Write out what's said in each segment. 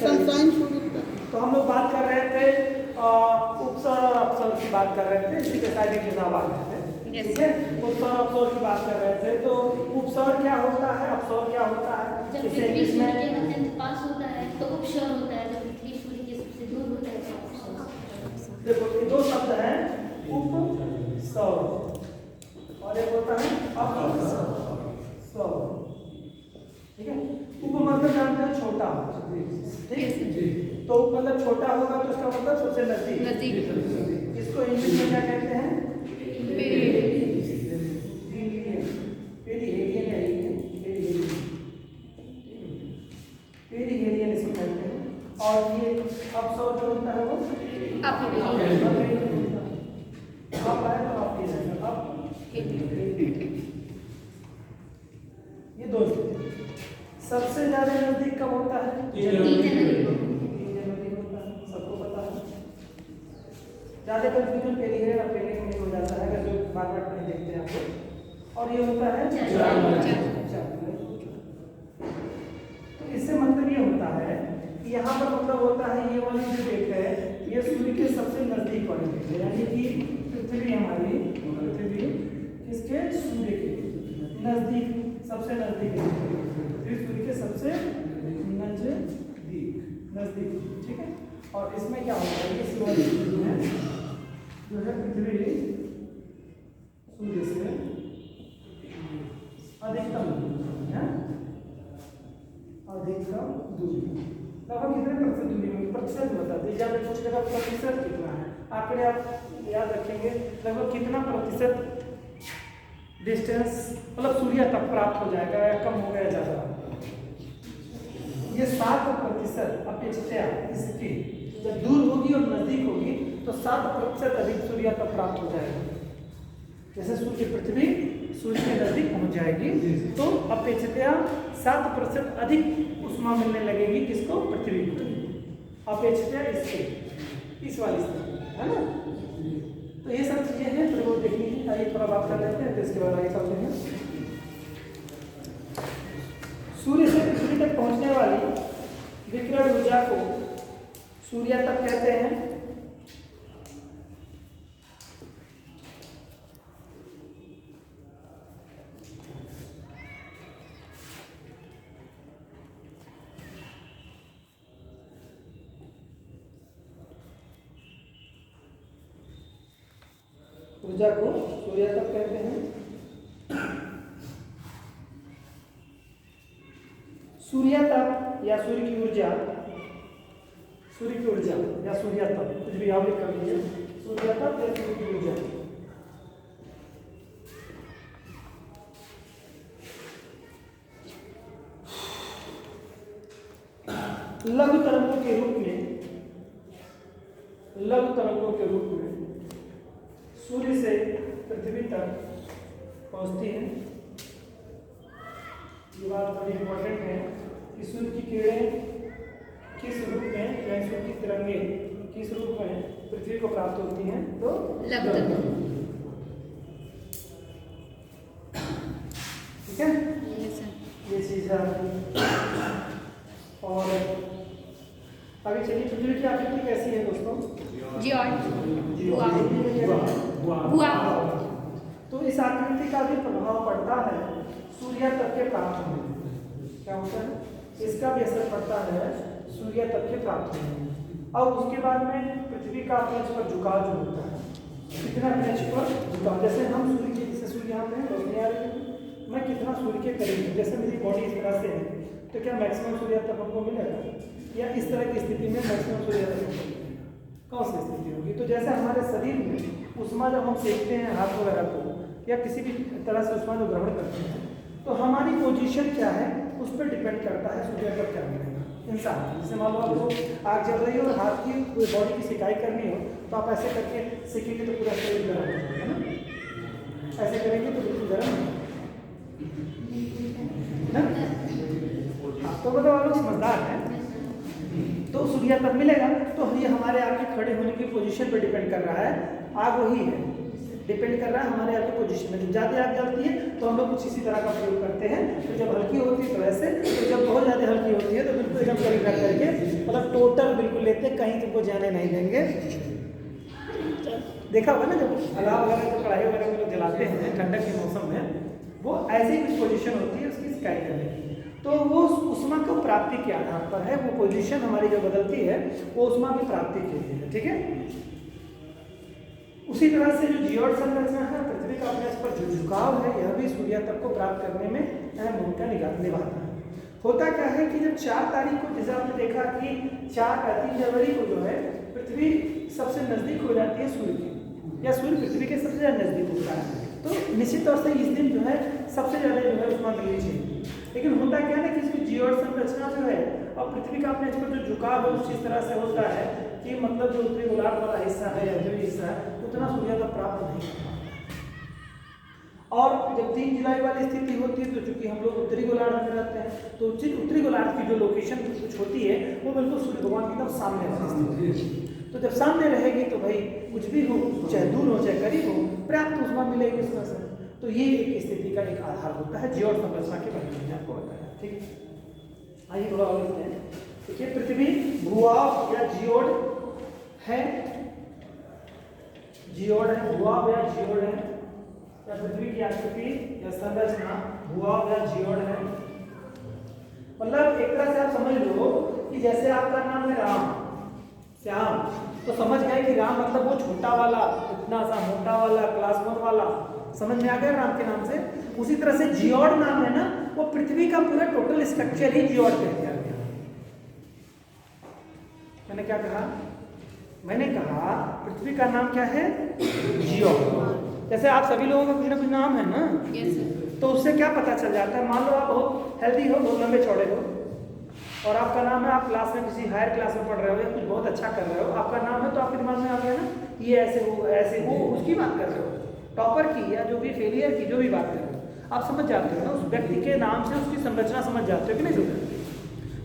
Sunshine सूर्य। तो हम लोग बात कर रहे थे उपसौर और अपसौर की बात कर रहे थे, इसी के साथ एक जवाब आ रहे थे। ठीक है, उपसौर अपसौर की बात कर रहे थे। तो उपसौर क्या होता है, अपसौर क्या होता है? जब पृथ्वी सूर्य के अत्यंत पास होता है तो उपसौर होता है, जब पृथ्वी सूर्य के सबसे दूर होता है तो अपसौर। देखो ये दो शब्द हैं, उपसौर और एक होता है अपसौर। ठीक है, उप मतलब जानते हैं छोटा, ठीक है। तो उप मतलब छोटा होगा तो उसका मतलब सबसे नजदीक। इसको इंग्लिश में क्या कहते हैं? पेरिहेलियन इसको कहते हैं। और ये अपसौर जो होता है वो आप आए तो आप ये रहेगा अब ये दो सबसे ज्यादा नजदीक कब होता है? सबको पता है। ज्यादा कंफ्यूजन पेरिहेलियन और पेरिहेलियन में हो जाता है अगर जो बार-बार नहीं देखते हैं आपको। और ये होता है तो इससे मतलब ये होता है कि यहाँ पर मतलब होता है ये वाली जो डेट है ये सूर्य के सबसे नजदीक वाली डेट है, यानी कि पृथ्वी हमारी किसके? सूर्य के नजदीक, सबसे नजदीक पृथ्वी सूर्य के सबसे नजदीक। ठीक है, और इसमें क्या होता है इस वाली जो है पृथ्वी सूर्य से अधिकतम दूरी लगभग कितने प्रतिशत दूरी में? प्रतिशत बता दीजिए। आपने पूछ लगा प्रतिशत कितना है, आंकड़े आप याद रखेंगे। लगभग कितना प्रतिशत डिस्टेंस मतलब सूर्य तक प्राप्त हो जाएगा, या कम होगा या ज्यादा? ये 7% अपेक्षया इसकी जब दूर होगी और नजदीक होगी तो 7% अधिक सूर्य तक प्राप्त हो जाएगा। जैसे सूर्य पृथ्वी सूर्य के नजदीक पहुंच जाएगी तो अपेक्षया 7% अधिक उष्मा मिलने लगेगी। किसको? पृथ्वी को। अपेक्षया इसके इस वाली स्थिति है ना। तो ये सब चीजें हैं, तो वो देखने की आइए थोड़ा बात कर लेते हैं, तो इसके बाद आगे चलते हैं। सूर्य से पृथ्वी तक पहुंचने वाली विकिरण ऊर्जा को सूर्य तक कहते हैं। ऊर्जा को सूर्य तक कहते हैं। सूर्य तप या सूर्य की ऊर्जा या सूर्य तप कुछ भी आप लिख कर लीजिए। सूर्य तप या सूर्य की ऊर्जा लघु तरंगों के रूप में सूर्य से पृथ्वी तक पहुंचती है। ये बात बड़ी इंपॉर्टेंट है कि सूर्य की किरणें किस रूप में या सूर्य की तरंगें किस रूप में पृथ्वी को प्राप्त होती हैं? तो ठीक है, ये चीज है। और आगे चलिए, पृथ्वी की आकृति कैसी है दोस्तों? तो इस आकृति का भी प्रभाव पड़ता है सूर्य तक के प्राप्त होने में। क्या होता है? इसका भी असर पड़ता है सूर्य तक के प्राप्त होने में। और उसके बाद में पृथ्वी का अपने पर झुकाव जो होता है, कितना अपने पर झुकाव, जैसे हम सूर्य के, जैसे सूर्य यहाँ पे रोशनी आ रही है, मैं कितना सूर्य के करीब हूँ, जैसे मेरी बॉडी इस तरह से है तो क्या मैक्सिमम सूर्य तक हमको मिलेगा? या इस तरह की स्थिति में मैक्सिमम सूर्य तक कौन सी स्थिति होगी? तो जैसे हमारे शरीर में उष्मा जब हम सेकते हैं हाथ वगैरह को, या किसी भी तरह से उष्मा जो ग्रहण करते हैं, तो हमारी पोजीशन क्या है उस पर डिपेंड करता है सूर्य पर क्या मिलेगा इंसान। जैसे मान लो आपको आग जल रही हो और हाथ की बॉडी की सिकाई करनी हो तो आप ऐसे करके सेकेंगे तो पूरा शरीर गर्म हो जाएगा ना, ऐसे करेंगे तो बिल्कुल गर्म है। तो मतलब आप लोग समझदार हैं। तो सूर्य तक मिलेगा तो ये हमारे आगे खड़े होने की पोजीशन पर डिपेंड कर रहा है। आग वही है, डिपेंड कर रहा है हमारे यहाँ की पोजीशन में। जब ज़्यादा आग जलती है तो हम लोग कुछ इसी तरह का प्रयोग करते हैं, तो जब हल्की होती है तो ऐसे, तो जब बहुत ज़्यादा हल्की होती है तो बिल्कुल एकदम करीब रख करके मतलब टोटल बिल्कुल लेते हैं, कहीं तुमको जाने नहीं देंगे। देखा होगा ना जब अलाव वगैरह जो कढ़ाई वगैरह में लोग जलाते हैं ठंडक के मौसम में, वो ऐसी कुछ पोजीशन होती है उसकी शिकायत करने की, तो वो उष्मा को प्राप्ति के आधार पर है, वो पोजीशन हमारी जो बदलती है वो उष्मा की प्राप्ति के लिए है, ठीक है। उसी तरह से जो जियोड संरचना है, पृथ्वी का अपने पर जो झुकाव है, यह भी सूर्य तक को प्राप्त करने में अहम भूमिका निभाता है। होता क्या है कि जब 4 तारीख को, जैसे आपने देखा कि 3 जनवरी को जो है पृथ्वी सबसे नजदीक हो जाती है सूर्य की, या सूर्य पृथ्वी के सबसे ज़्यादा नजदीक होता है, तो निश्चित तौर से इस दिन जो है सबसे ज़्यादा जो है उष्मा मिलनी चाहिए। लेकिन होता क्या है कि इसकी जियोड संरचना जो है और पृथ्वी का अपने पर जो झुकाव है उस इस तरह से होता है कि मतलब जो उत्तरी गोलार्ध वाला हिस्सा है या जो हिस्सा है उतना सूर्य तक प्राप्त नहीं होता। और जब 3 जुलाई वाली स्थिति होती है तो चूंकि हम लोग उत्तरी गोलार्ध में रहते हैं, तो उत्तरी गोलार्ध की जो लोकेशन कुछ होती है वो बिल्कुल सूर्य भगवान की एकदम सामने वाली स्थिति है। तो जब सामने रहेगी तो भाई कुछ भी हो, चाहे दूर हो चाहे करीब हो, पर्याप्त उष्मा मिलेगी उसमें से। तो ये एक स्थिति का एक आधार होता है जियोड संरचना के बारे में मैंने आपको बताया, ठीक है। आइए थोड़ा और लिखते हैं। देखिए पृथ्वी भूभाग या जियोड है, जियोड है, भूभाग या जियोड है, या पृथ्वी की आकृति या संरचना भूभाग या जियोड है। मतलब एक तरह से आप समझ लो कि जैसे आपका नाम है राम, श्याम, तो समझ गए कि राम मतलब वो छोटा वाला, इतना सा मोटा वाला, क्लास 1 वाला, समझ में आ गया राम के नाम से। उसी तरह से जियोड नाम है ना, वो पृथ्वी का पूरा टोटल स्ट्रक्चर ही जियोड कह दिया गया। मैंने क्या कहा? मैंने कहा पृथ्वी का नाम क्या है? जियोड। जैसे आप सभी लोगों का कुछ ना कुछ नाम है ना, तो उससे क्या पता चल जाता है। मान लो आप बहुत हेल्दी हो, बहुत लंबे चौड़े हो, और आपका नाम है, आप क्लास में किसी हायर क्लास में पढ़ रहे हो या कुछ बहुत अच्छा कर रहे हो, आपका नाम है, तो आपके दिमाग में आ गया ना ये ऐसे हो ऐसे हो, उसकी बात कर रहे हो, टॉपर की या जो भी फेलियर की जो भी बात कर रहे हो, आप समझ जाते हो ना, उस व्यक्ति के नाम से उसकी संरचना समझ जाते हो कि नहीं समझ,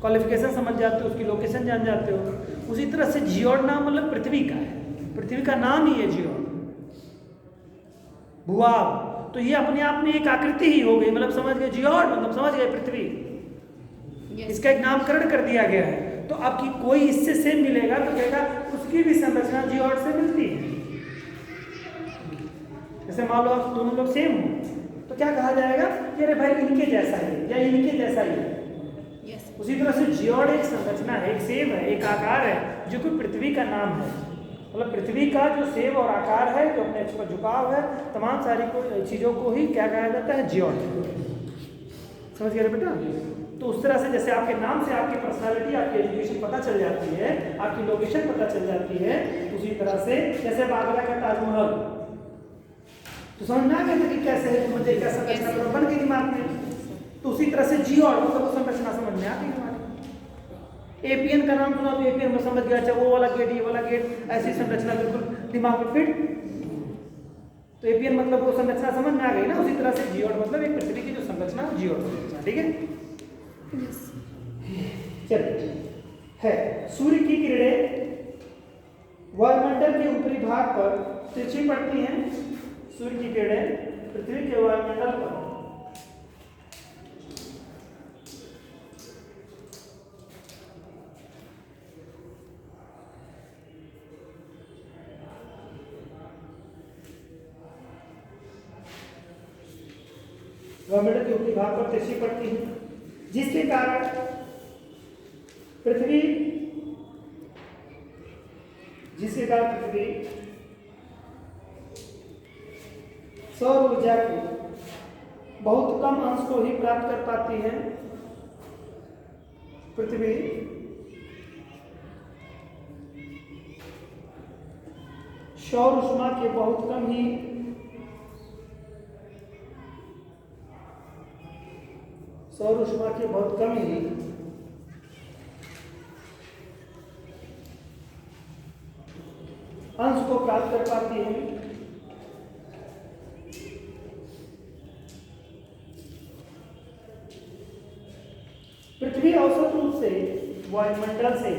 क्वालिफिकेशन समझ जाते हो, उसकी लोकेशन जान जाते हो। उसी तरह से जियोड नाम मतलब पृथ्वी का है, पृथ्वी का नाम ही है जियोड। भूभाग तो ये अपने आप में एक आकृति ही हो गई, मतलब समझ गए जियोड मतलब समझ गए पृथ्वी, इसका एक नामकरण कर दिया गया है। तो आपकी कोई इससे सेम मिलेगा तो कहेगा उसकी भी संरचना जियोड से मिलती है। जैसे मान लो आप दोनों लोग सेम हो तो क्या कहा जाएगा कि अरे भाई इनके जैसा है या इनके जैसा ही है। उसी तरह से जियोड एक संरचना है, एक सेब है, एक आकार है जो कि पृथ्वी का नाम है। मतलब पृथ्वी का जो सेब और आकार है, जो अपने पर झुकाव है, तमाम सारी चीज़ों को ही क्या कहा जाता है? जियोड। समझ गए बेटा? तो उस तरह से जैसे आपके नाम से आपकी पर्सनालिटी, आपकी एजुकेशन पता चल जाती है, आपकी लोकेशन पता चल जाती है, उसी तरह से जैसे आगरा का ताजमहल, तो समझ में आ गया कि कैसे है, मुझे क्या संरचना बन गई दिमाग में। तो उसी तरह से जियोड मतलब संरचना समझ में आ गई हमारी। एपीएन का नाम सुना तो एपीएन में समझ गया, अच्छा वो वाला गेट, ये वाला गेट, ऐसी संरचना बिल्कुल दिमाग में फिट। तो एपीएन मतलब वो संरचना समझ में आ गई ना। उसी तरह से जियोड मतलब एक पृथ्वी की जो संरचना है, जियोड संरचना, ठीक है। चलिए है, सूर्य की किरणें वायुमंडल के ऊपरी भाग पर तिरछी पड़ती हैं। सूर्य की किरणें पृथ्वी के वायुमंडल पर वायुमंडल के ऊपरी भाग पर तिरछी पड़ती है, जिसके कारण पृथ्वी सौर ऊर्जा के बहुत कम अंश को ही प्राप्त कर पाती है। पृथ्वी सौर ऊष्मा के बहुत कम ही अंश को प्राप्त कर पाती है। पृथ्वी औसत रूप से वायुमंडल से 1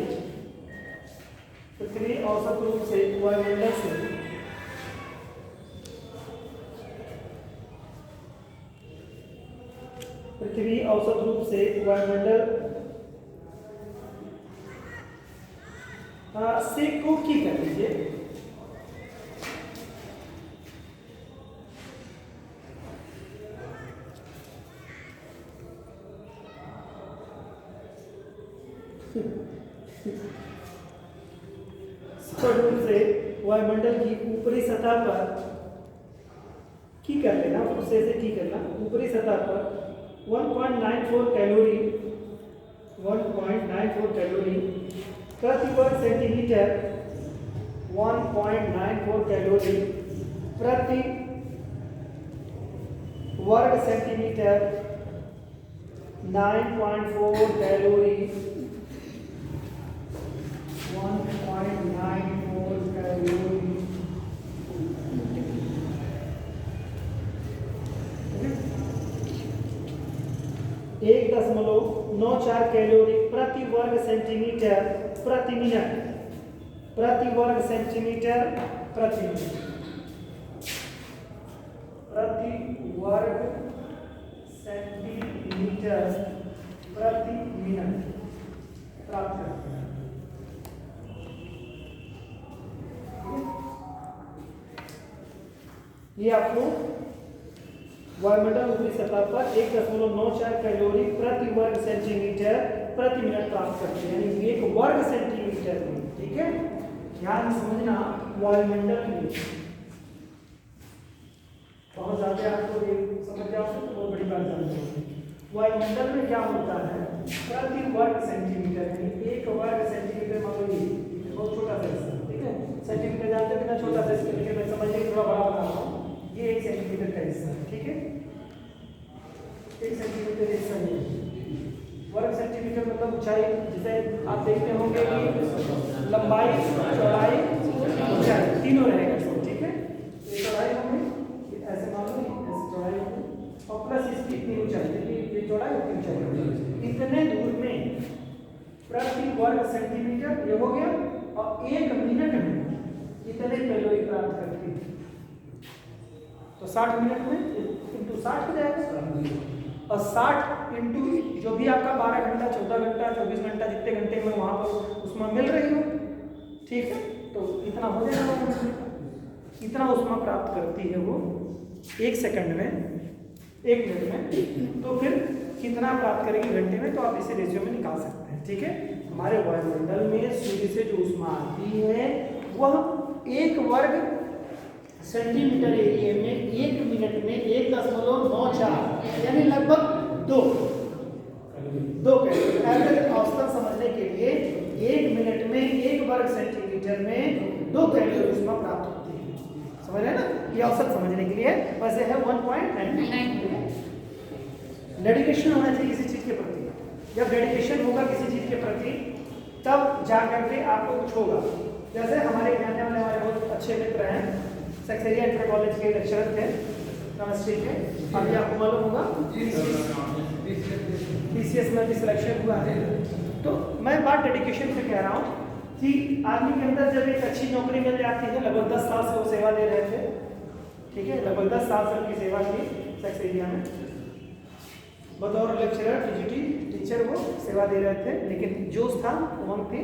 पृथ्वी औसत रूप से वायुमंडल से को की कर लीजिए। रूप से वायुमंडल की ऊपरी सतह पर की कर लेना, उससे से की करना, ऊपरी सतह पर 1.94 कैलोरी 1.94 कैलोरी प्रति वर्ग सेंटीमीटर 1.94 कैलोरी प्रति वर्ग सेंटीमीटर 9.4 कैलोरी 1.94 कैलोरी 1.94 कैलोरी प्रति वर्ग सेंटीमीटर प्रति मिनट, प्रति वर्ग सेंटीमीटर प्रति मिनट, प्रति वर्ग सेंटीमीटर प्रति मिनट प्राप्त करते हैं। ये आपको वायुमंडल ऊपरी सतह पर 1.94 कैलोरी प्रति वर्ग सेंटीमीटर प्रति मिनट प्राप्त करते हैं, यानी एक वर्ग सेंटीमीटर में। ठीक है, ध्यान समझना, वायुमंडल में बहुत ज्यादा आपको ये समझ जाओ तो बहुत बड़ी बात जान जाओगे। वायुमंडल में क्या होता है, प्रति वर्ग सेंटीमीटर, यानी एक वर्ग सेंटीमीटर मतलब ये बहुत छोटा सा हिस्सा। ठीक है, सेंटीमीटर जानते हैं कितना छोटा सा हिस्सा, लेकिन मैं समझने के थोड़ा बड़ा बना रहा हूँ। ये 1 सेंटीमीटर का हिस्सा है। ठीक है, 1 सेंटीमीटर हिस्सा ये वर्ग सेंटीमीटर मतलब ऊंचाई, जिसे आप देखते होंगे कि लंबाई, चौड़ाई, ऊंचाई तीनों रहेगा सब। ठीक है, ये चौड़ाई होगी, ऐसे मान लो ऐसे चौड़ाई होगी और प्लस इसकी इतनी ऊंचाई, ये चौड़ाई और ऊंचाई, इतने दूर में प्रति वर्ग सेंटीमीटर ये हो गया। और 1 मिनट में इतने कैलोरी प्राप्त करती है, तो 60 मिनट में इंटू 60 हो जाएगा। और 60 इंटू जो भी आपका 12 घंटा, 14 घंटा, 24 घंटा, जितने घंटे में वहाँ पर उष्मा मिल रही हो, ठीक है, तो इतना हो जाएगा। इतना उष्मा प्राप्त करती है वो 1 सेकंड में, 1 मिनट में, तो फिर कितना प्राप्त करेगी घंटे में, तो आप इसे रेशियो में निकाल सकते हैं। ठीक है, हमारे वायुमंडल में सूर्य से जो उष्मा आती है वह 1 वर्ग सेंटीमीटर एरिया में 1 मिनट में 1.94 यानी लगभग 2 कैलोरी। एवरेज औसतन समझने के लिए 1 मिनट में 1 वर्ग सेंटीमीटर में 2 कैलोरी उष्मा प्राप्त होती है। समझ रहे हैं ना, ये औसत समझने के लिए। वैसे है 1.9। डेडिकेशन होना चाहिए किसी चीज के प्रति। जब डेडिकेशन होगा किसी चीज के प्रति तब जा करके आपको कुछ होगा। जैसे हमारे जानने वाले हमारे बहुत अच्छे मित्र हैं, सक्सेरिया इंटर कॉलेज के लेक्चरर थे केमिस्ट्री के, अभी आपको मालूम होगा पीसीएस में भी सिलेक्शन हुआ है। तो मैं बात डेडिकेशन से कह रहा हूँ कि आदमी के अंदर जब एक अच्छी नौकरी मिल जाती है, लगभग 10 साल से वो सेवा दे रहे थे। ठीक है, लगभग 10 साल से उनकी सेवा की सक्सेरिया में बतौर लेक्चरर, टीजीटी टीचर वो सेवा दे रहे थे, लेकिन जोश था, उमंग थी,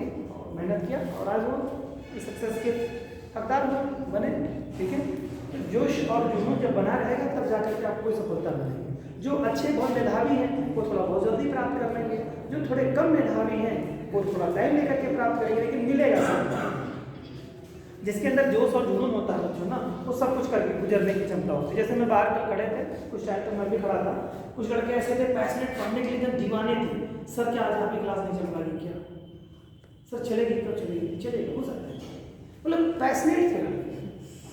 मेहनत किया और आज वो सक्सेस के हकदार बने। ठीक है, जोश और जुनून जब बना रहेगा तब जाकर के आपको कोई सफलता मिलेगी। जो अच्छे बहुत मेधावी हैं वो थोड़ा बहुत जल्दी प्राप्त कर लेंगे, जो थोड़े कम मेधावी हैं वो थोड़ा टाइम लेकर के प्राप्त करेंगे, लेकिन मिलेगा सब। जिसके अंदर जोश और जुनून होता है बच्चों ना, वो सब कुछ करके गुजरने की क्षमता होती है। जैसे मैं बाहर कल खड़े थे, कुछ टाइम तक मैं भी खड़ा था, कुछ लड़के ऐसे थे पैशनेट पढ़ने के लिए एकदम दीवाने थे। सर क्या आज आपकी क्लास नहीं चल पा रही क्या? सर चलेगी कब चलेगी? चलेगी, हो सकता है, मतलब पैशनेट थे ना।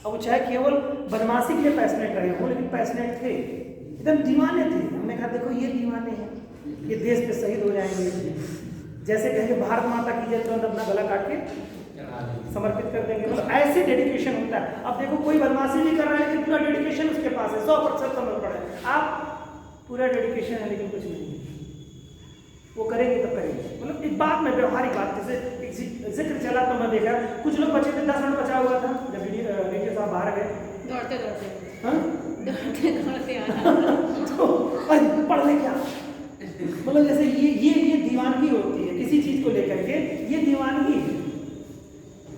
अब वो चाहे केवल बदमाशी के लिए पैशनेट रहे हो, लेकिन पैशनेट थे, एकदम दीवाने थे। हमने कहा देखो ये दीवाने हैं, ये देश पे शहीद हो जाएंगे, जैसे कहेंगे भारत माता की जय, तुरंत अपना गला काट के समर्पित कर देंगे। मतलब ऐसे डेडिकेशन होता है। अब देखो कोई बदमाशी नहीं कर रहा है, लेकिन पूरा डेडिकेशन उसके पास है, 100% समर्पण है। आप पूरा डेडिकेशन है लेकिन कुछ नहीं, वो करेंगे तब करेंगे। मतलब एक बात में व्यवहारिक बात, जैसे जिक्र चला तो मैं देखा कुछ लोग बचे थे, 10 मिनट बचा हुआ था जब वीडियो साहब बाहर गए, दौड़ते हाँ? दौड़ते आना। अरे पढ़ ले क्या, मतलब जैसे ये दीवानगी होती है किसी चीज को लेकर के, ये दीवानगी है।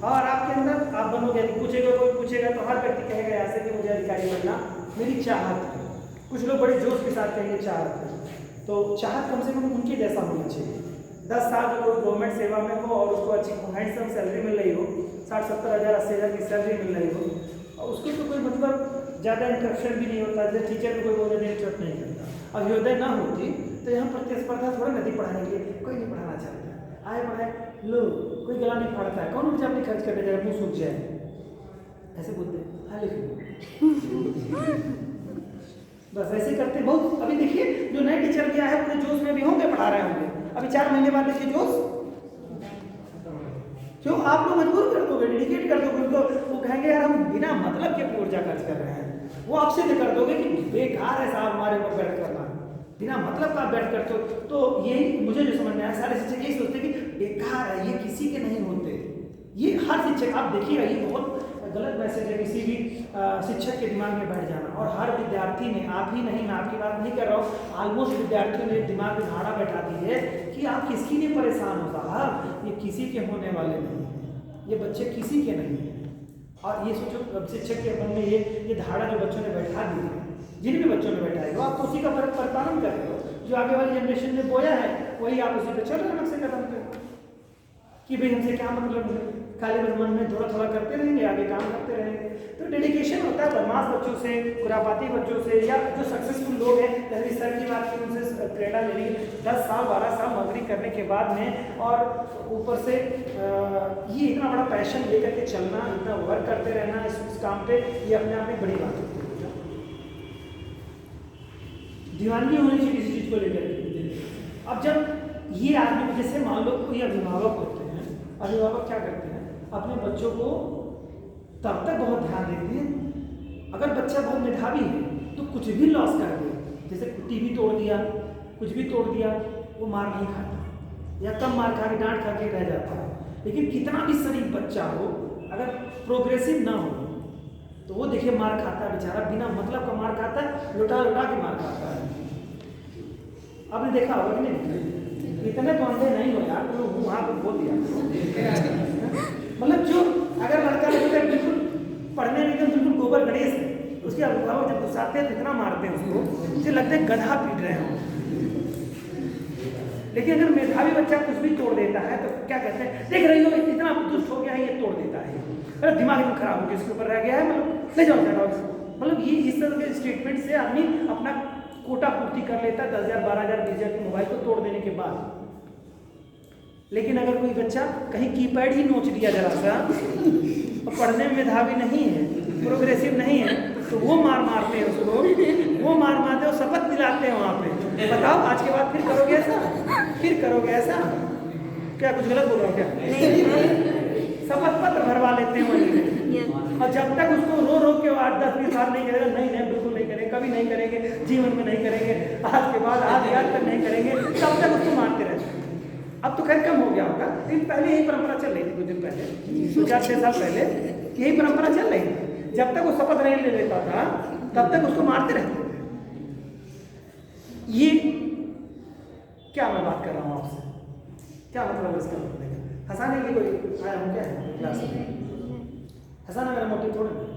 और आपके अंदर आप बनोगे, पूछेगा कोई पूछेगा तो हर व्यक्ति कहेगा ऐसे कि मुझे अधिकारी बनना मेरी चाहत है। कुछ लोग बड़े जोश के साथ कहेंगे चाहत है, तो चाहत कम से कम उनके जैसा होना चाहिए। 10 साल जो कोई गवर्नमेंट सेवा में हो और उसको अच्छी हैंडसम सैलरी मिल रही हो, 60-70 हज़ार 80 हज़ार की सैलरी मिल रही हो, और उसको तो कोई मतलब ज़्यादा इंटरप्शन भी नहीं होता, जैसे टीचर को कोई बोलने इंटरेस्ट नहीं करता। अभ्युदय ना होती तो यहाँ प्रतिस्पर्धा थोड़ा नहीं पढ़ाने के लिए, कोई नहीं पढ़ाना चाहता, आए पढ़ाए लो, कोई गला नहीं फाड़ता है, कौन मुझे अपनी खर्च करने जाएगा, मुँह सूख जाए, ऐसे बोलते हैं। हाँ लिख बस ऐसे करते बहुत। अभी देखिए जो नए टीचर गया है पूरे जोश में भी होंगे, पढ़ा रहे होंगे, अभी 4 महीने बाद देखिए जोश क्यों, आप लोग मजबूर कर दोगे, डेडिकेट कर दोगे उनको, वो कहेंगे यार हम बिना मतलब के अपनी ऊर्जा खर्च कर रहे हैं, वो आपसे नहीं कर दोगे कि बेकार है साहब हमारे ऊपर बैठ करना, बिना मतलब का बैठ करते हो। तो यही मुझे जो समझ में आया, सारे शिक्षक यही सोचते कि बेकार है, ये किसी के नहीं होते। ये हर शिक्षक, आप देखिएगा ये बहुत गलत मैसेज है किसी भी शिक्षक के दिमाग में बैठ जाना। और हर विद्यार्थी ने, आप ही नहीं, मैं आपकी बात नहीं कर रहा हूँ, ऑलमोस्ट विद्यार्थियों ने दिमाग में धारणा बैठा दी है कि आप किसकी लिए परेशान हो साहब, ये किसी के होने वाले नहीं हैं, ये बच्चे किसी के नहीं हैं। और ये सोचो शिक्षक के मन में ये धारणा जो बच्चों ने बैठा दी है, जिन भी बच्चों ने बैठाई हो, आप तो उसी का पालन कर रहे हो, जो आगे वाली जनरेशन ने बोया है वही आप उसी पे चल रहे हैं, से कदम पे कि भाई हमसे क्या मतलब है, खाली बस मन में थोड़ा थोड़ा करते रहेंगे, आगे काम करते रहेंगे। तो डेडिकेशन होता है बदमाश बच्चों से, खुरापाती बच्चों से, या जो सक्सेसफुल लोग हैं, जैसे सर की बात की, उनसे प्रेरणा लेनी, 10 साल 12 साल नौकरी करने के बाद में, और ऊपर से ये इतना बड़ा पैशन लेकर के चलना, इतना वर्क करते रहना इस काम पे, ये अपने आप में बड़ी बात होती है। दीवानगी होनी चाहिए किसी चीज़ को लेकर। अब जब ये आदमी, जैसे मान लो कोई अभिभावक होते हैं, अभिभावक क्या करते हैं, अपने बच्चों को तब तक बहुत ध्यान देते हैं, अगर बच्चा बहुत मेधावी है तो कुछ भी लॉस कर दे, जैसे टीवी तोड़ दिया, कुछ भी तोड़ दिया, वो मार नहीं खाता, या कम मार खा के डांट खा के रह जाता है। लेकिन कितना भी शरीफ बच्चा हो, अगर प्रोग्रेसिव ना हो तो वो देखिए मार खाता है बेचारा, बिना मतलब का मार खाता है, लुटा लुटा के मार खाता है। आपने देखा होगा कि नहीं, इतने तो अंधे नहीं हो यार, तो वहाँ पर बोल दिया मतलब जो अगर लड़का बिल्कुल पढ़ने में एकदम बिल्कुल गोबर गणेश है, उसके अभिभावक जब गुस्साते हैं तो इतना मारते हैं उसको, उसे लगता है गधा पीट रहे हो। लेकिन अगर मेधावी बच्चा कुछ भी तोड़ देता है तो क्या कहते हैं, देख रही हो इतना दुष्ट हो गया है, ये तोड़ देता है, अरे दिमाग एकदम खराब हो गया, इसके ऊपर रह गया है, मतलब ले जाओ जाओ। मतलब ये इस तरह के स्टेटमेंट से आदमी अपना कोटा पूर्ति कर लेता है 10,000 12,000 20,000 के मोबाइल को तोड़ देने के बाद। लेकिन अगर कोई बच्चा कहीं कीपैड ही नोच दिया जरा सा, और पढ़ने में मेधावी नहीं है, प्रोग्रेसिव नहीं है, तो वो मारते हैं उसको, वो मारते हैं, शपथ दिलाते हैं वहाँ पे, बताओ आज के बाद फिर करोगे ऐसा, फिर करोगे ऐसा, क्या कुछ गलत बोल रहा हूँ क्या? शपथ पत्र भरवा लेते हैं वहीं पे, और जब तक उसको रो रो के 8-10 साल नहीं करेगा, नहीं बिल्कुल नहीं करेंगे, कभी नहीं करेंगे, जीवन में नहीं करेंगे, आज के बाद आज याद तक नहीं करेंगे, तब तक उसको मारते रहते हैं। अब तो खैर कम हो गया होगा, लेकिन पहले यही परंपरा चल रही थी, कुछ दिन पहले, 4-6 साल पहले यही परंपरा चल रही थी। जब तक वो शपथ नहीं ले लेता था तब तक उसको मारते रहते थे। ये क्या मैं बात कर रहा हूँ आपसे, क्या मतलब इसका मतलब है? हंसाने के लिए कोई आया हूँ क्या है क्लास में? हंसाना मेरा मोटिव थोड़ा नहीं,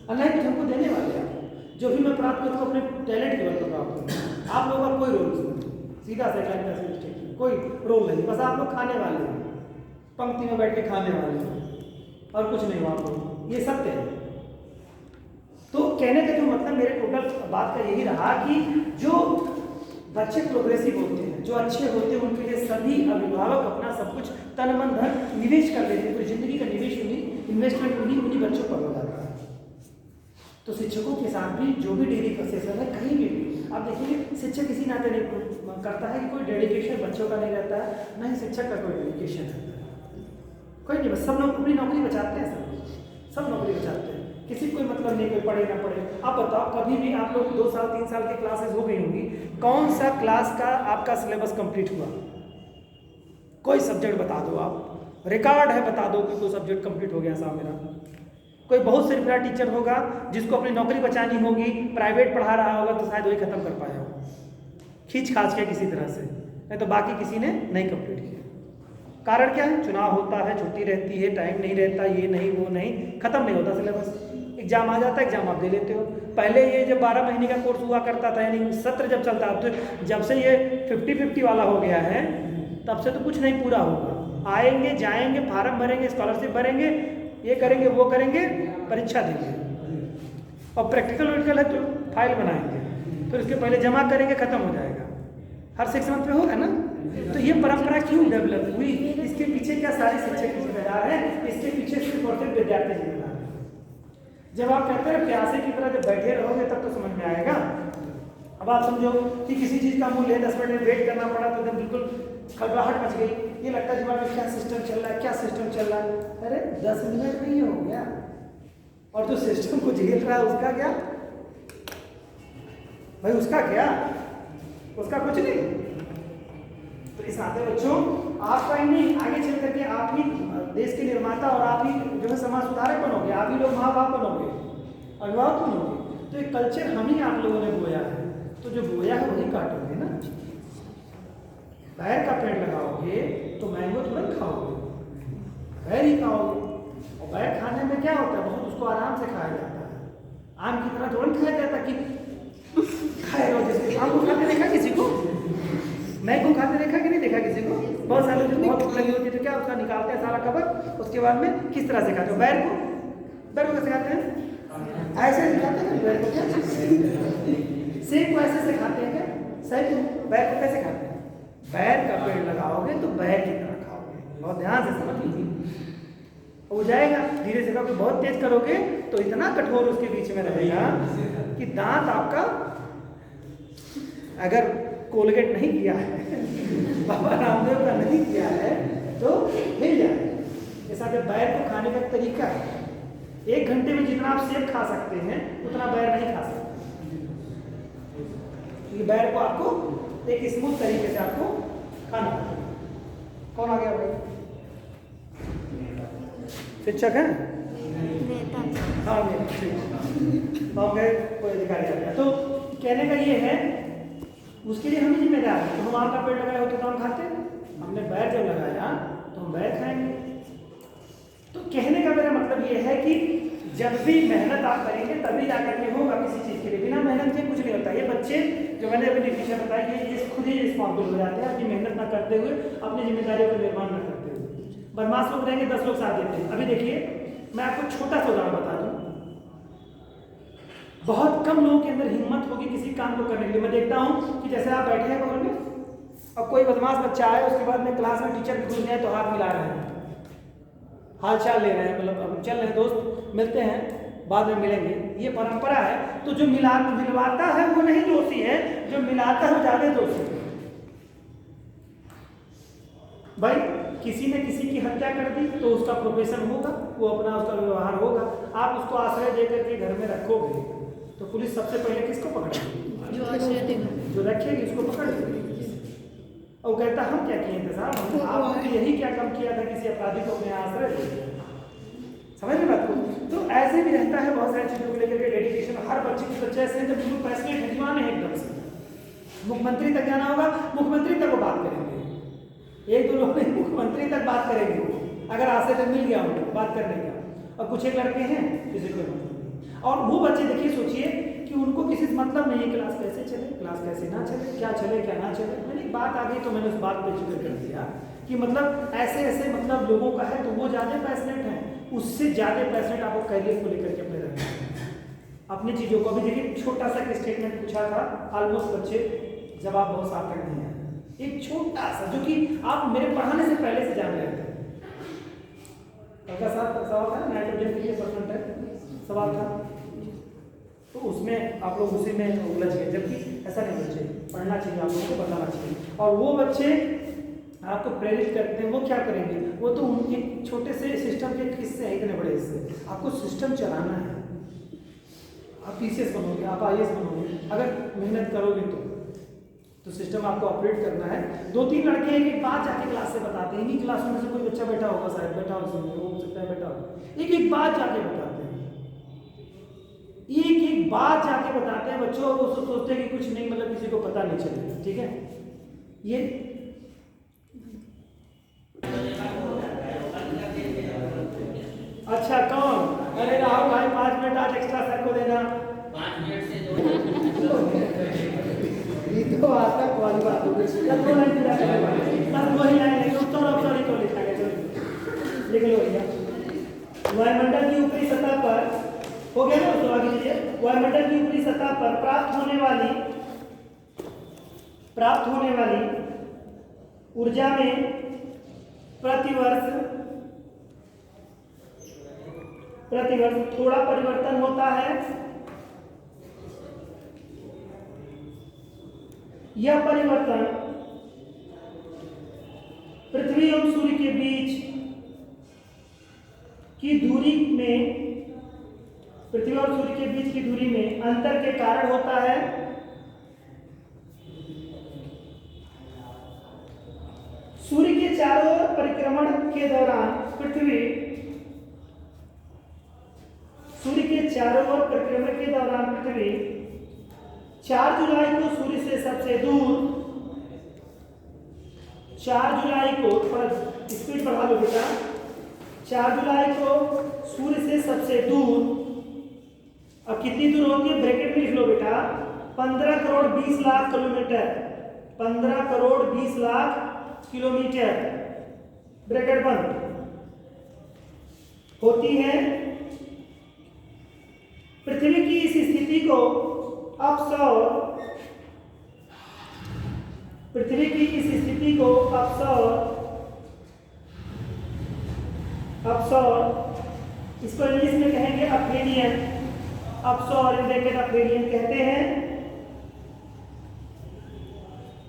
अल्लाह कुछ हमको देने वाले हैं, जो भी मैं प्राप्त करूँ अपने टैलेंट के बल पर प्राप्त करूँ। आप लोगों का कोई रोल नहीं, सीधा से कोई रोल नहीं, बस आप लोग खाने वाले हैं, पंक्ति में बैठ के खाने वाले हैं, और कुछ नहीं हो आप लोग, ये सत्य है। तो कहने का जो मतलब मेरे टोटल बात का यही रहा कि जो बच्चे प्रोग्रेसिव होते हैं, जो अच्छे होते हैं, उनके लिए सभी अभिभावक अपना सब कुछ तन मन धन निवेश कर देते हैं, तो जिंदगी का निवेश इन्वेस्टमेंट उन्हीं बच्चों पर हो जाता है। तो शिक्षकों के साथ भी जो भी डिग्री का सेशन है, कहीं भी आप देखिए शिक्षक इसी नाते नहीं करता है कि कोई डेडिकेशन बच्चों का नहीं रहता है, ना ही शिक्षक का कोई डेडिकेशन रहता है, कोई नहीं, बस सब लोग अपनी नौकरी बचाते हैं, सब नौकरी बचाते हैं, किसी कोई मतलब नहीं, कोई पढ़े ना पढ़े। आप बताओ कभी भी आप लोग 2 साल 3 साल की क्लासेस हो गई होंगी, कौन सा क्लास का आपका सिलेबस कंप्लीट हुआ? कोई सब्जेक्ट बता दो, आप रिकॉर्ड है बता दो कि कोई सब्जेक्ट कंप्लीट हो गया साहब मेरा। कोई बहुत सिर्फिया टीचर होगा जिसको अपनी नौकरी बचानी होगी, प्राइवेट पढ़ा रहा होगा, तो शायद वही खत्म कर पाया हो। खींच खाच के किसी तरह से, नहीं तो बाकी किसी ने नहीं कंप्लीट किया। कारण क्या है? चुनाव होता है, छुट्टी रहती है, टाइम नहीं रहता, ये नहीं वो नहीं, खत्म नहीं होता सिलेबस। एग्जाम आ जाता है, एग्जाम आप दे लेते हो। पहले ये जब 12 महीने का कोर्स हुआ करता था, यानी सत्र जब चलता, अब तो जब से ये 50-50 वाला हो गया है तब से तो कुछ नहीं पूरा होगा। आएंगे जाएंगे, फार्म भरेंगे, स्कॉलरशिप भरेंगे, ये करेंगे वो करेंगे, परीक्षा देंगे, और प्रैक्टिकल वैक्टिकल है तो फाइल बनाएंगे, फिर उसके पहले जमा करेंगे, खत्म हो जाएगा। हर 6 मंथ पे होगा ना। तो ये परंपरा क्यों डेवलप हुई? इसके पीछे क्या सारे शिक्षक जिम्मेदार हैं? इसके पीछे सिर्फ और सिर्फ विद्यार्थी जिम्मेदार हैं। जब आप कहते हैं प्यासे की तरह जब बैठे रहोगे तब तो समझ में आएगा। अब आप समझो कि किसी चीज़ का मूल्य है, 10 मिनट वेट करना पड़ा तो एकदम बिल्कुल खड़बड़ाहट मच गई, ये लगता है दिमाग में क्या सिस्टम चल रहा है, क्या सिस्टम चल रहा है। अरे 10 मिनट में ये हो गया, और जो सिस्टम को झेल रहा है उसका क्या भाई? उसका क्या? उसका कुछ नहीं। तो इस नाते बच्चों, आपका ही नहीं, आगे चल करके आप ही देश के निर्माता और आप ही जो है समाज सुधारक बनोगे, आप ही लोग माँ बाप बनोगे, अभिभावक बनोगे। तो एक कल्चर हम ही आप लोगों ने बोया है, तो जो बोया है वही काटोगे ना। बैर का पेड़ लगाओगे तो मैंगो तुरंत खाओगे, बैर ही खाओगे। और बैर खाने में क्या होता है? बहुत उसको आराम से खाया जाता है, आम की तरह तुरंत खाया जाता है कि खाए रहो। जैसे आम को खाते देखा किसी को? मैंगो खाते देखा कि नहीं देखा किसी को? बहुत सारे जो बहुत भूख लगी होती है तो क्या उसका निकालते हैं सारा कवर, उसके बाद में किस तरह से खाते हो? बैर को कैसे खाते हैं? ऐसे खाते हैं बैर को? क्या सेब को ऐसे से खाते हैं क्या? सही को बैर को कैसे खाते हैं? बैर का पेड़ लगाओगे तो बैर की तरह खाओगे। बहुत ध्यान से समझ लीजिए, हो जाएगा। धीरे से करोगे, बहुत तेज करोगे तो इतना कठोर उसके बीच में रहेगा कि दांत आपका, अगर कोलगेट नहीं किया है, बाबा रामदेव का नहीं किया है, तो हिल जाए। ऐसा जब बैर को खाने का तरीका है, 1 घंटे में जितना आप सेब खा सकते हैं उतना बैर नहीं खा सकते। ये बैर को आपको एक स्मूथ तरीके से आपको खाना है। कौन आ गया भाई? शिक्षक है? हाँ हम गए, कोई अधिकारी आ गया। तो कहने का ये है, उसके लिए हम ही जिम्मेदार हैं। तो हम आम का पेड़ लगाए होते तो हम खाते, हमने बैर जब लगाया तो हम बैर खाएंगे। तो कहने का मेरा मतलब ये है कि जब भी मेहनत आप करेंगे तभी जाकर के होगा किसी चीज़ के लिए। बिना मेहनत के कुछ नहीं होता। ये बच्चे जो मैंने अभी पीछे बताया कि ये खुद ही रिस्पॉन्सिबल हो जाते हैं, अपनी मेहनत ना करते हुए, अपनी जिम्मेदारियों का निर्वहन न करते हुए। बदमाश लोग रहेंगे, 10 लोग साथ देते हैं। अभी देखिए, मैं आपको छोटा सा उदाहरण बता दूँ। बहुत कम लोगों के अंदर हिम्मत होगी किसी काम को करने के लिए। मैं देखता हूँ कि जैसे आप बैठे हैं बगल में, अब कोई बदमाश बच्चा आए, उसके बाद में क्लास में टीचर घुस गए तो हाथ मिला रहे हैं, हाल चाल ले रहे हैं, मतलब अब चल रहे हैं, दोस्त मिलते हैं, बाद में मिलेंगे, ये परंपरा है। तो जो मिलवाता है वो नहीं दोषी है, जो मिलाता है वो ज़्यादा दोषी है। भाई किसी ने किसी की हत्या कर दी तो उसका प्रोफेशन होगा, वो अपना उसका व्यवहार होगा। आप उसको आश्रय देकर के घर में रखोगे तो पुलिस सबसे पहले किसको पकड़ेगी? जो रखेगी उसको पकड़ेगी। और कहता हम क्या किए थे साहब, आपने यही क्या कम किया था किसी अपराधी को अपने आश्रय दे? समझ में बात को? तो ऐसे भी रहता है बहुत सारी चीज़ों को लेकर के डेडिकेशन। हर बच्चे के बच्चे ऐसे हैं जब बिल्कुल पैशनेट है, दीवाने हैं एकदम से। मुख्यमंत्री तक जाना होगा, मुख्यमंत्री तक वो बात करेंगे। 1-2 लोग नहीं, मुख्यमंत्री तक बात करेंगे वो, अगर आश्रय तक मिल गया उनको बात करने का। और कुछ एक लड़के हैं किसी को मतलब नहीं। और वो बच्चे देखिए, सोचिए कि उनको किसी से मतलब नहीं है क्लास कैसे चले, क्लास कैसे ना चले, क्या चले क्या ना चले। मैंने एक बात आ गई तो मैंने उस बात पे जिक्र कर दिया कि मतलब ऐसे ऐसे मतलब लोगों का है तो वो ज़्यादा पैशनेट है, उससे ज़्यादा पैशनेट आपको कैरियर को लेकर के अपने रहना है, अपनी चीज़ों को। अभी देखिए, छोटा सा एक स्टेटमेंट पूछा था, ऑलमोस्ट बच्चे जवाब बहुत साफ तक नहीं है। एक छोटा सा जो कि आप मेरे पढ़ाने से पहले से जान रहे थे। का सवाल था, नाइट्रोजन के लिए परसेंट सवाल था, तो उसमें आप लोग उसी में उलझ गए, जबकि ऐसा नहीं होना चाहिए। पढ़ना चाहिए, आप लोगों को बताना चाहिए। और वो बच्चे आपको प्रेरित करते हैं, वो क्या करेंगे? वो तो उनके छोटे से सिस्टम के हिस्से हैं, इतने बड़े हिस्से। आपको सिस्टम चलाना है, आप पीसीएस बनोगे, आप आईएएस बनोगे, अगर मेहनत करोगे तो सिस्टम आपको ऑपरेट करना है। 2-3 लड़के एक बात जाके क्लास से बताते हैं, इन्हीं क्लास में से कोई बच्चा बैठा होगा, शायद बैठा हो सकता है, बैठा हो, एक बात जाके बताते हैं, एक बाद जाके बताते हैं बच्चों, वो सोचते हैं कि कुछ नहीं, मतलब किसी को पता नहीं चलेगा। ठीक है, ये अच्छा कौन? अरे राहुल भाई 5 मिनट आज एक्स्ट्रा सर को देना। 5 मिनट से 2 ये तो आज तक वाली बात हो गई। चल 2 लाइन पूरा कर बस 2 ही लाइन लिखो, तो सॉरी तो लिखा गया, चलो लिख लो भैया। वायुमंडल की ऊपरी सतह पर हो गया ना, तो आगे चलिए। वायुमंडल की ऊपरी सतह पर प्राप्त होने वाली ऊर्जा में प्रतिवर्ष थोड़ा परिवर्तन होता है। यह परिवर्तन पृथ्वी और सूर्य के बीच की दूरी में अंतर के कारण होता है। सूर्य के चारों ओर परिक्रमण के दौरान पृथ्वी 4 जुलाई को सूर्य से सबसे दूर, 4 जुलाई को, थोड़ा स्पीड बढ़ा लो बेटा, 4 जुलाई को सूर्य से सबसे दूर, अब कितनी दूर होती है ब्रैकेट में लिख लो बेटा, 15 crore 20 lakh kilometre, 15 crore 20 lakh kilometre, bracket बंद, होती है। पृथ्वी की इस स्थिति को इसको इंग्लिश में कहेंगे अफ्रीनियन, अफ्रीनियन कहते हैं।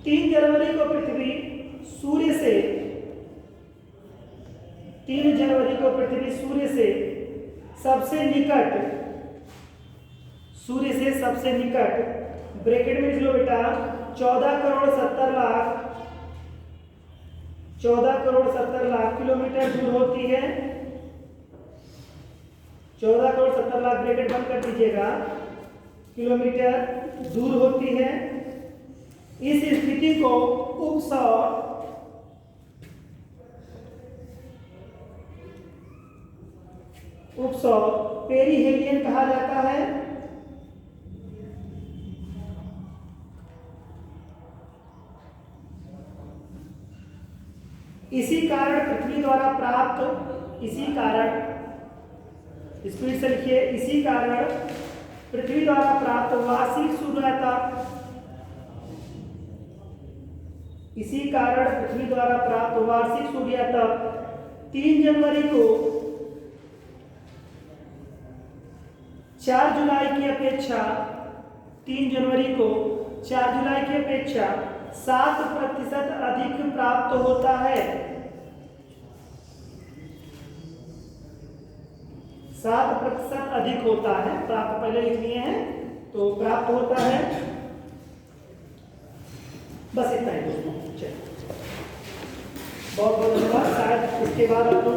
3 जनवरी को पृथ्वी सूर्य से सबसे निकट, ब्रैकेट में लिख लो बेटा, 14 करोड़ 70 लाख किलोमीटर दूर होती है। 14 करोड़ 70 लाख, ब्रैकेट बंद कर दीजिएगा, किलोमीटर दूर होती है। इस स्थिति को उपसौर पेरिहेलियन कहा जाता है। इसी कारण पृथ्वी द्वारा प्राप्त वार्षिक सूर्यातप 3 जनवरी को 4 जुलाई की अपेक्षा 7% अधिक प्राप्त होता है। 7% अधिक होता है, प्राप्त पहले लिख लिए हैं, तो प्राप्त होता है। बस इतना ही दोस्तों, चलिए बहुत बहुत धन्यवाद। शायद इसके बाद आप लोग